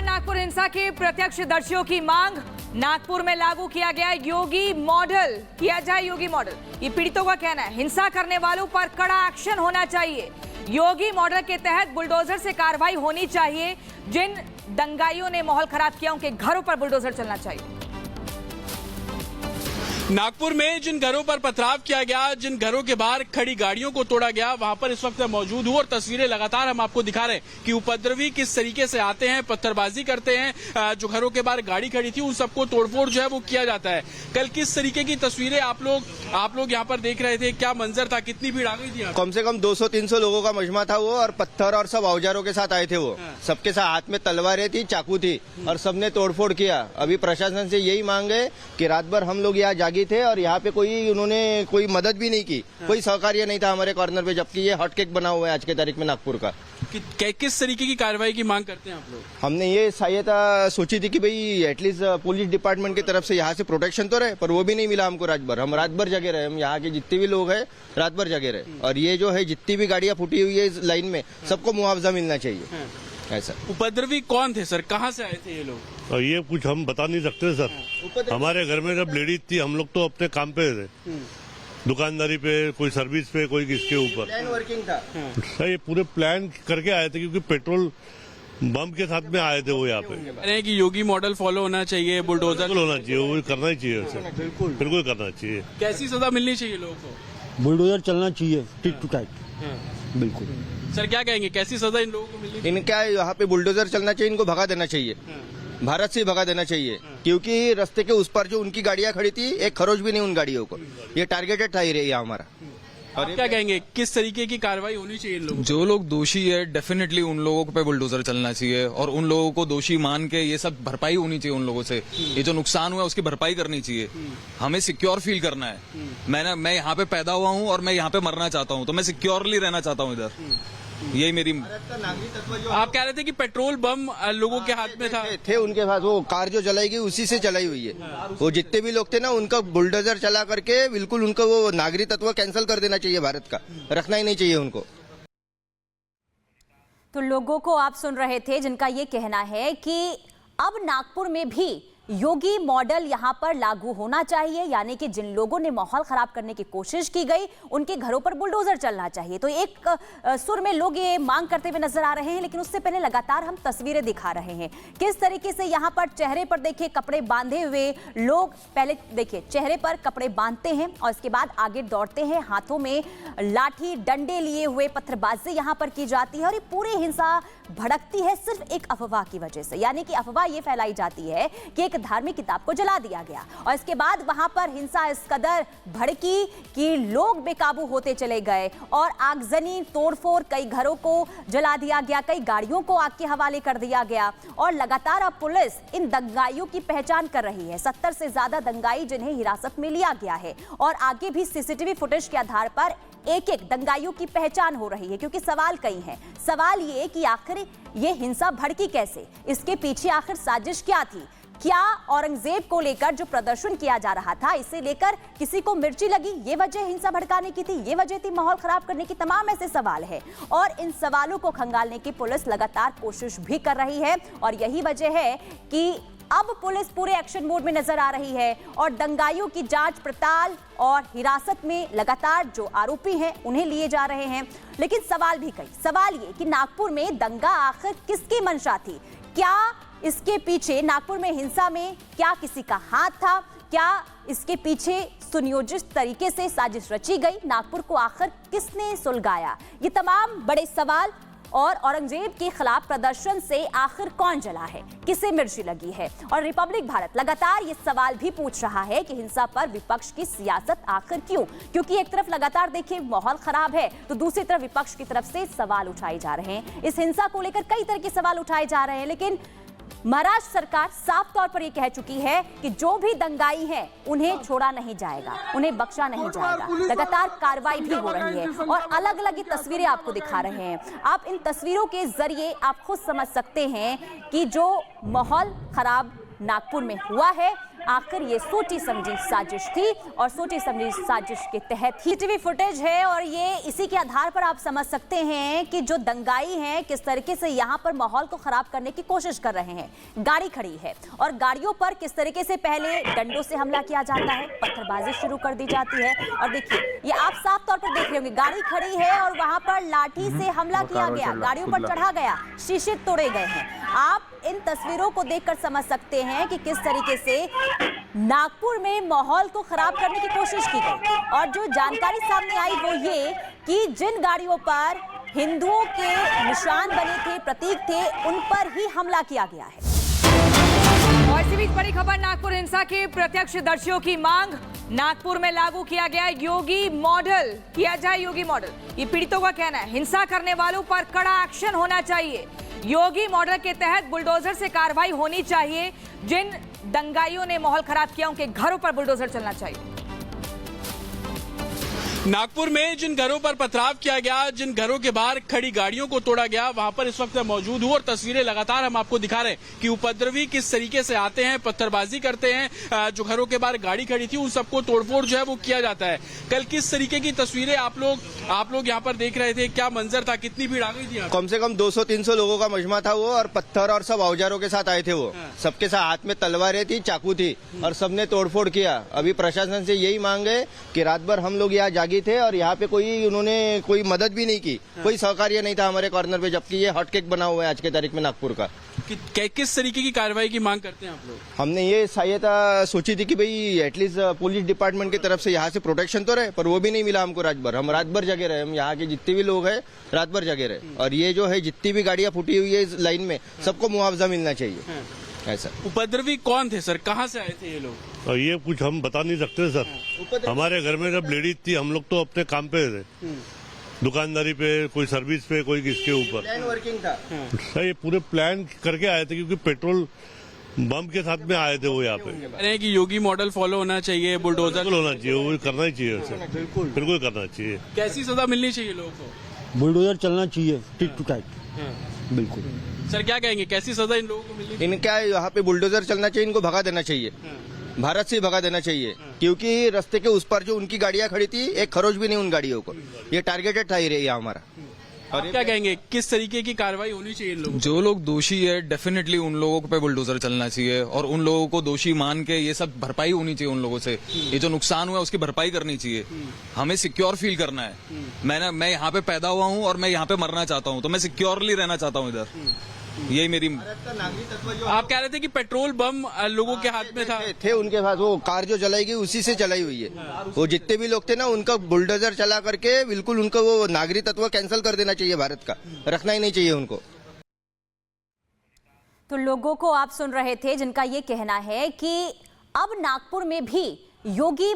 पर नागपुर हिंसा के प्रत्यक्षदर्शियों की मांग। नागपुर में लागू किया गया योगी मॉडल, किया जाए योगी मॉडल, ये पीड़ितों का कहना है। हिंसा करने वालों पर कड़ा एक्शन होना चाहिए। योगी मॉडल के तहत बुलडोजर से कार्रवाई होनी चाहिए। जिन दंगाइयों ने माहौल खराब किया उनके घरों पर बुलडोजर चलना चाहिए। नागपुर में जिन घरों पर पथराव किया गया, जिन घरों के बाहर खड़ी गाड़ियों को तोड़ा गया, वहां पर इस वक्त मौजूद हूं और तस्वीरें लगातार हम आपको दिखा रहे हैं कि उपद्रवी किस तरीके से आते हैं, पत्थरबाजी करते हैं। जो घरों के बाहर गाड़ी खड़ी थी उन सबको तोड़फोड़ जो है वो किया जाता है। कल किस तरीके की तस्वीरें आप लोग यहाँ पर देख रहे थे, क्या मंजर था, कितनी भीड़ आ गई थी? कम से कम 200-300 लोगों का मजमा था वो, और पत्थर और सब औजारों के साथ आए थे वो। सबके साथ हाथ में तलवारें थी, चाकू थी और सबने तोड़फोड़ किया। अभी प्रशासन से यही मांग है कि रात भर हम लोग यहाँ जागी थे और यहाँ पे उन्होंने कोई मदद भी नहीं की, कोई सहकार्य नहीं था हमारे कॉर्नर पे, जबकि ये हॉटकेक बना हुआ है आज के तारीख में नागपुर का। किस तरीके की कार्रवाई की मांग करते हैं आप लोग? हमने ये सहायता सोची थी कि भाई एटलीस्ट पुलिस डिपार्टमेंट की तरफ से यहाँ से प्रोटेक्शन तो रहे, पर वो भी नहीं मिला हमको। रात भर हम रात भर जगे रहे, हम यहाँ के जितने भी लोग हैं रात भर जगे रहे। और ये जो है जितनी भी गाड़ियाँ फूटी हुई है इस लाइन में, सबको मुआवजा मिलना चाहिए। ऐसा उपद्रवी कौन थे सर, कहाँ से आए थे ये लोग? ये कुछ हम बता नहीं सकते सर। हमारे घर में जब लेडीज थी, हम लोग तो अपने काम पे थे, दुकानदारी पे, कोई सर्विस पे, कोई किसके ऊपर। प्लान वर्किंग था सर, ये पूरे प्लान करके आए थे, क्योंकि पेट्रोल बम के साथ में आए थे वो यहाँ पे। अरे कि योगी मॉडल फॉलो होना चाहिए, बुलडोजर होना चाहिए, वो करना ही चाहिए सर, बिल्कुल करना चाहिए। कैसी सजा मिलनी चाहिए लोगों को? बुलडोजर चलना चाहिए, टिट टू टाइट, बिल्कुल। सर क्या कहेंगे, कैसी सजा इन लोगों को मिलनी चाहिए? इनका यहाँ पे बुलडोजर चलना चाहिए, इनको भगा देना चाहिए, भारत से भगा देना चाहिए। क्योंकि रास्ते के उस पर जो उनकी गाड़ियां खड़ी थी, एक खरोच भी नहीं उन गाड़ियों को। ये टारगेटेड था एरिया हमारा। और क्या कहेंगे, किस तरीके की कार्रवाई होनी चाहिए इन लोगों? जो लोग दोषी है डेफिनेटली उन लोगों पे बुलडोजर चलना चाहिए और उन लोगों को दोषी मान के ये सब भरपाई होनी चाहिए उन लोगों से। ये जो नुकसान हुआ है उसकी भरपाई करनी चाहिए। हमें सिक्योर फील करना है। मैं यहाँ पे पैदा हुआ हूँ और मैं यहाँ पे मरना चाहता हूँ, तो मैं सिक्योरली रहना चाहता हूँ इधर। यही मेरी। आप कह रहे थे कि पेट्रोल बम लोगों के हाथ में थे उनके पास, वो कार जो जलाई गई उसी से चलाई हुई है। वो जितने भी लोग थे ना, उनका बुलडोजर चला करके बिल्कुल उनको वो नागरिक तत्व कैंसिल कर देना चाहिए, भारत का रखना ही नहीं चाहिए उनको। तो लोगों को आप सुन रहे थे जिनका ये कहना है कि अब नागपुर में भी योगी मॉडल यहां पर लागू होना चाहिए, यानी कि जिन लोगों ने माहौल खराब करने की कोशिश की गई उनके घरों पर बुलडोजर चलना चाहिए। तो एक सुर में लोग ये मांग करते हुए नजर आ रहे हैं, लेकिन उससे पहले लगातार हम तस्वीरें दिखा रहे हैं किस तरीके से यहां पर चेहरे पर देखिए कपड़े बांधे हुए लोग, पहले देखिए चेहरे पर कपड़े बांधते हैं और इसके बाद आगे दौड़ते हैं, हाथों में लाठी डंडे लिए हुए पत्थरबाजी यहां पर की जाती है। और ये पूरी हिंसा भड़कती है सिर्फ एक अफवाह की वजह से, यानी कि अफवाह ये फैलाई जाती है कि एक धार्मिक किताब को जला दिया गया और इसके बाद वहां पर हिंसा इस कदर भड़की कि लोग बेकाबू होते चले गए और आगजनी, तोड़फोड़, कई घरों को जला दिया गया, कई गाड़ियों को आग के हवाले कर दिया गया। और लगातार अब पुलिस इन दंगाइयों की पहचान कर रही है। 70 से ज्यादा दंगाई जिन्हें हिरासत में लिया गया है और आगे भी सीसीटीवी फुटेज के आधार पर एक एक दंगाइयों की पहचान हो रही है, क्योंकि सवाल कई हैं। सवाल ये कि आखिर ये हिंसा भड़की कैसे, इसके पीछे आखिर साजिश क्या थी? क्या औरंगजेब को लेकर जो प्रदर्शन किया जा रहा था, इसे लेकर किसी को मिर्ची लगी, ये वजह हिंसा भड़काने की थी, ये वजह थी माहौल खराब करने की? तमाम ऐसे सवाल है और इन सवालों को खंगालने की पुलिस लगातार कोशिश भी कर रही है। और यही वजह है कि अब पुलिस पूरे एक्शन मोड में नजर आ रही है और दंगाइयों की जांच पड़ताल और हिरासत में लगातार जो आरोपी हैं उन्हें लिए जा रहे हैं। लेकिन सवाल भी कई, सवाल ये कि नागपुर में दंगा आखिर किसकी मंशा थी? क्या इसके पीछे, नागपुर में हिंसा में क्या किसी का हाथ था? क्या इसके पीछे सुनियोजित तरीके से साजिश रची गई? नागपुर को आखिर किसने सुलगाया? ये तमाम बड़े सवाल। और औरंगजेब के खिलाफ प्रदर्शन से आखिर कौन जला है, किसे मिर्ची लगी है? और रिपब्लिक भारत लगातार ये सवाल भी पूछ रहा है कि हिंसा पर विपक्ष की सियासत आखिर क्यों? क्योंकि एक तरफ लगातार देखिए माहौल खराब है, तो दूसरी तरफ विपक्ष की तरफ से सवाल उठाए जा रहे हैं। इस हिंसा को लेकर कई तरह के सवाल उठाए जा रहे हैं, लेकिन महाराष्ट्र सरकार साफ तौर पर यह कह चुकी है कि जो भी दंगाई हैं उन्हें छोड़ा नहीं जाएगा, उन्हें बख्शा नहीं जाएगा। लगातार कार्रवाई भी हो रही है और अलग अलग ये तस्वीरें आपको दिखा रहे हैं। आप इन तस्वीरों के जरिए आप खुद समझ सकते हैं कि जो माहौल खराब नागपुर में हुआ है आखिर ये सोची समझी साजिश थी और सोची समझी साजिश के तहत ही टीवी फुटेज है और ये इसी के आधार पर आप समझ सकते हैं कि जो दंगाई हैं किस तरीके से यहाँ पर माहौल को खराब करने की कोशिश कर रहे हैं। गाड़ी खड़ी है और गाड़ियों पर किस तरीके से पहले डंडों से हमला किया जाता है, पत्थरबाजी शुरू कर दी जाती है और देखिए ये आप साफ तौर पर देख रहे होंगे, गाड़ी खड़ी है और वहां पर लाठी से हमला किया गया, गाड़ियों पर चढ़ा गया, शीशे तोड़े गए हैं। आप इन तस्वीरों को देखकर समझ सकते हैं कि किस तरीके से नागपुर में माहौल को खराब करने की कोशिश की गई और जो जानकारी सामने आई वो ये कि जिन गाड़ियों पर हिंदुओं के निशान बने थे, प्रतीक थे, उन पर ही हमला किया गया है। और इसी बीच बड़ी खबर, नागपुर हिंसा के प्रत्यक्षदर्शियों की मांग, नागपुर में लागू किया गया योगी मॉडल, किया जाए योगी मॉडल। ये पीड़ितों का कहना है, हिंसा करने वालों पर कड़ा एक्शन होना चाहिए। योगी मॉडल के तहत बुलडोजर से कार्रवाई होनी चाहिए। जिन दंगाइयों ने माहौल खराब किया उनके घरों पर बुलडोजर चलना चाहिए। नागपुर में जिन घरों पर पथराव किया गया, जिन घरों के बाहर खड़ी गाड़ियों को तोड़ा गया, वहां पर इस वक्त मैं मौजूद हूं और तस्वीरें लगातार हम आपको दिखा रहे हैं कि उपद्रवी किस तरीके से आते हैं, पत्थरबाजी करते हैं। जो घरों के बाहर गाड़ी खड़ी थी उन सबको तोड़फोड़ जो है वो किया जाता है। कल किस तरीके की तस्वीरें आप लोग यहाँ पर देख रहे थे, क्या मंजर था, कितनी भीड़ आ गई थी? कम से कम 200-300 लोगों का मजमा था वो, और पत्थर और सब औजारों के साथ आए थे वो। सबके साथ हाथ में तलवारें थी, चाकू थी और सबने तोड़फोड़ किया। अभी प्रशासन से यही मांग है कि रात भर हम लोग यहाँ जागी थे और यहाँ पे उन्होंने कोई मदद भी नहीं की, कोई सहकार्य नहीं था हमारे कॉर्नर पे, जबकि ये हॉटकेक बना हुआ है आज के तारीख में नागपुर का। किस तरीके की कार्रवाई की मांग करते हैं आप लोग? हमने ये सहायता सोची थी कि भाई एटलीस्ट पुलिस डिपार्टमेंट की तरफ से यहाँ से प्रोटेक्शन तो रहे, पर वो भी नहीं मिला हमको। रात भर हम रात भर जगे रहे, हम यहाँ के जितने भी लोग हैं रात भर जगे रहे। और ये जो है जितनी भी गाड़ियां फूटी हुई है इस लाइन में, सबको मुआवजा मिलना चाहिए। ऐसा उपद्रवी कौन थे सर, कहाँ से आए थे ये लोग? और ये कुछ हम बता नहीं सकते सर। हमारे घर में जब लेडीज थी, हम लोग तो अपने काम पे थे, दुकानदारी पे, कोई सर्विस पे, कोई किसके ऊपर। प्लान वर्किंग था सर, ये पूरे प्लान करके आए थे क्योंकि पेट्रोल बम के साथ में आए थे वो यहाँ पे। कह रहे हैं कि योगी मॉडल फॉलो होना चाहिए, बुलडोजर बिल्कुल होना चाहिए, वो करना ही चाहिए सर, बिल्कुल करना चाहिए। कैसी सजा मिलनी चाहिए लोगों को? बुलडोजर चलना चाहिए, टिट टू टाइट, बिल्कुल। सर क्या कहेंगे, कैसी सजा इन लोगों को मिलनी चाहिए? इनका यहाँ पे बुलडोजर चलना चाहिए, इनको भगा देना चाहिए, भारत से भगा देना चाहिए। क्योंकि रास्ते के उस पर जो उनकी गाड़ियां खड़ी थी, एक खरोच भी नहीं उन गाड़ियों को। ये टारगेटेड था एरिया हमारा। और क्या कहेंगे, किस तरीके की कार्रवाई होनी चाहिए इन लोगों? जो लोग दोषी है डेफिनेटली उन लोगों पे बुलडोजर चलना चाहिए और उन लोगों को दोषी मान के ये सब भरपाई होनी चाहिए उन लोगों से। ये जो नुकसान हुआ है उसकी भरपाई करनी चाहिए। हमें सिक्योर फील करना है। मैं यहाँ पे पैदा हुआ हूँ और मैं यहाँ पे मरना चाहता हूँ, तो मैं सिक्योरली रहना चाहता हूँ इधर। यही मेरी। आप कह रहे थे कि पेट्रोल बम लोगों के हाथ में थे उनके पास, वो कार जो जलाई गई उसी से चलाई हुई है। वो जितने भी लोग थे ना, उनका बुलडोजर चला करके बिल्कुल उनका वो नागरिक तत्व कैंसिल कर देना चाहिए, भारत का रखना ही नहीं चाहिए उनको। तो लोगों को आप सुन रहे थे जिनका ये कहना है कि अब नागपुर में भी योगी